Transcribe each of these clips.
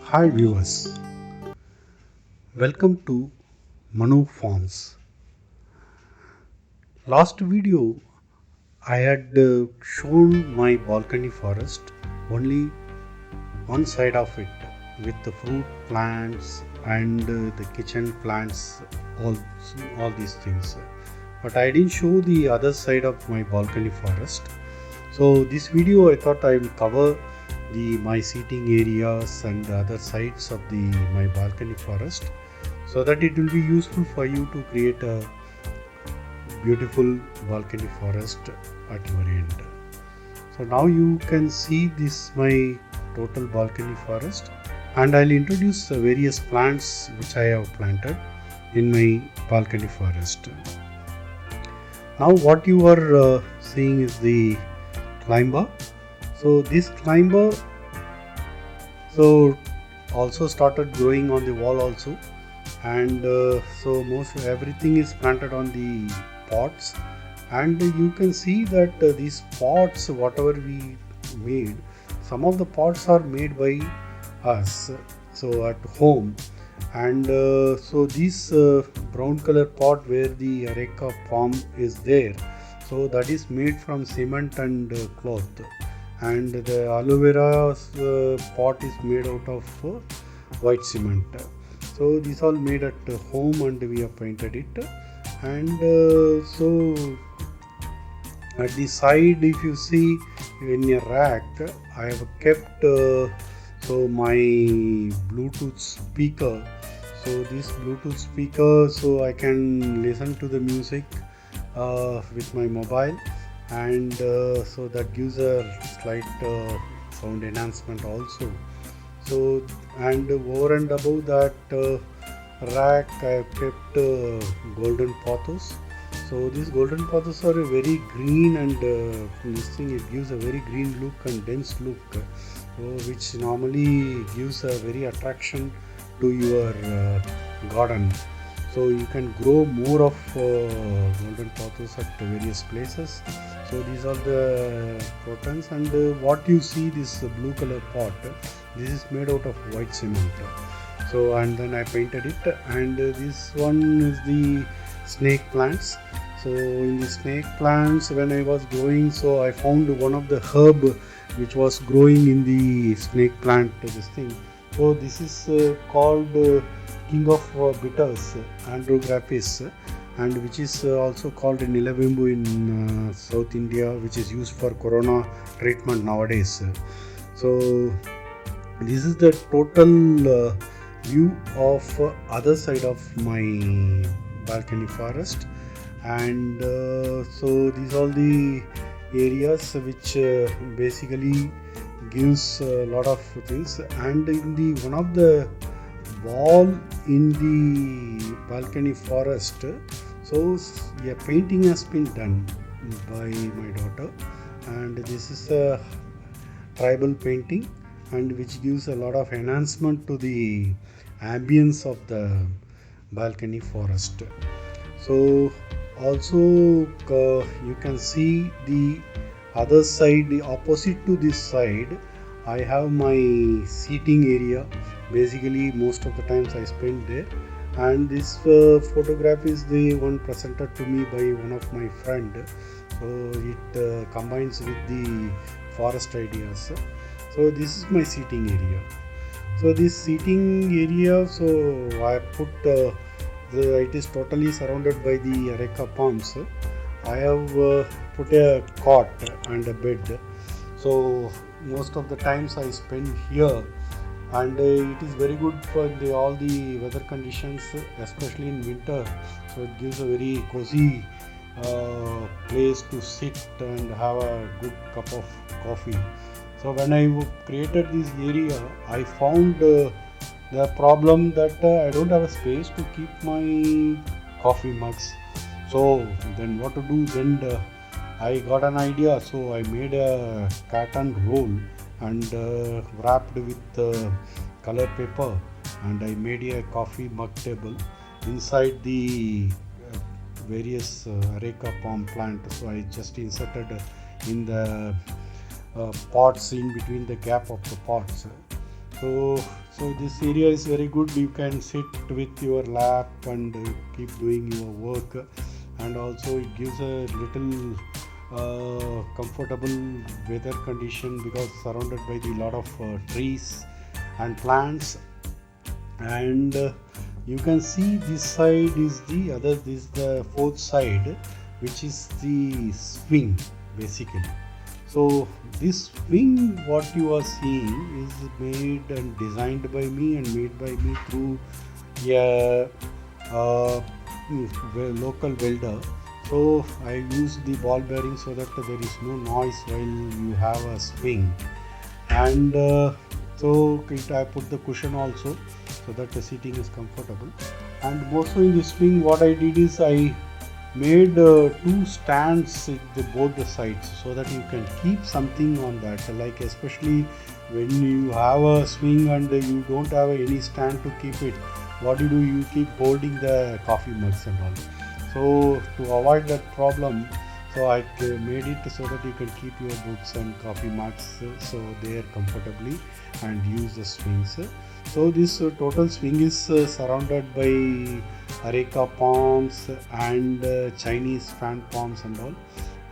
Hi viewers, welcome to Manu Farms. Last video I had shown my balcony forest, only one side of it with the fruit plants and the kitchen plants, all, all these things. But I didn't show the other side of my balcony forest. So this video I thought I will cover my seating areas and the other sides of my balcony forest, so that it will be useful for you to create a beautiful balcony forest at your end. So now you can see this my total balcony forest, and I'll introduce the various plants which I have planted in my balcony forest. Now what you are seeing is the climber. So this climber also started growing on the wall also, and so most everything is planted on the pots, and you can see that these pots whatever we made, some of the pots are made by us so at home, and so this brown color pot where the areca palm is there, so that is made from cement and cloth, and the aloe vera pot is made out of white cement. So these all made at home, and we have painted it. And so at the side, if you see in a rack, I have kept so my Bluetooth speaker. So this Bluetooth speaker, so I can listen to the music with my mobile, and so that gives a slight sound enhancement also. So, and over and above that rack I have kept golden pothos. So these golden pothos are a very green, and this thing, it gives a very green look and dense look, which normally gives a very attraction to your garden. So you can grow more of golden pothos at various places. So these are the crotons, and what you see, this blue color pot, this is made out of white cement. So, and then I painted it, and this one is the snake plants. So in the snake plants, when I was growing, so I found one of the herb which was growing in the snake plant, this thing. So this is called king of bitters, Andrographis, and which is also called Nilavembu in South India, which is used for corona treatment nowadays. So this is the total view of other side of my balcony forest, and so these are the areas which basically gives a lot of things. And in the one of the wall in the balcony forest, so a painting has been done by my daughter, and this is a tribal painting, and which gives a lot of enhancement to the ambience of the balcony forest. So also you can see the other side, the opposite to this side, I have my seating area. Basically most of the times I spend there, and this photograph is the one presented to me by one of my friend. So it combines with the forest ideas. So this is my seating area. So this seating area, so I put it is totally surrounded by the areca palms. I have put a cot and a bed. So most of the times I spend here, and it is very good for all the weather conditions, especially in winter. So it gives a very cozy place to sit and have a good cup of coffee. So when I created this area, I found the problem that I don't have a space to keep my coffee mugs. So then what to do? Then I got an idea. So I made a carton roll and wrapped with color paper, and I made a coffee mug table inside the various areca palm plant. So I just inserted in the pots, in between the gap of the pots. So this area is very good. You can sit with your lap and keep doing your work, and also it gives a little comfortable weather condition because surrounded by the lot of trees and plants. And you can see this side is the other, this is the fourth side, which is the swing basically. So this swing what you are seeing is made and designed by me and made by me through a local welder. So I use the ball bearing so that there is no noise while you have a swing. And I put the cushion also so that the seating is comfortable. And also in this swing what I did is I made two stands at both the sides so that you can keep something on that, like especially when you have a swing and you don't have any stand to keep it, what you keep holding the coffee mugs and all. So to avoid that problem, so I made it so that you can keep your books and coffee mugs so there comfortably and use the swings. So this total swing is surrounded by areca palms and Chinese fan palms and all.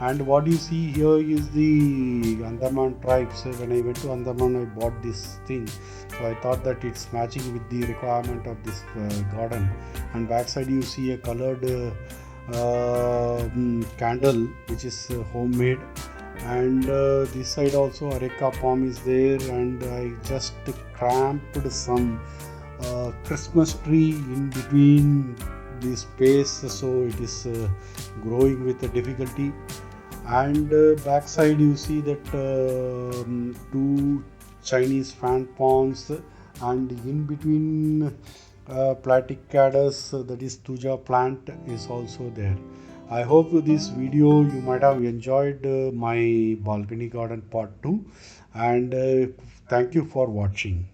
And what you see here is the Andaman tribes. When I went to Andaman, I bought this thing. So I thought that it's matching with the requirement of this garden. And backside you see a colored candle which is homemade. And this side also areca palm is there, and I just cramped some Christmas tree in between the space, so it is growing with a difficulty. And backside you see that two Chinese fan palms, and in between platycadus, that is tuja plant, is also there. I hope this video you might have enjoyed my balcony garden part 2, and thank you for watching.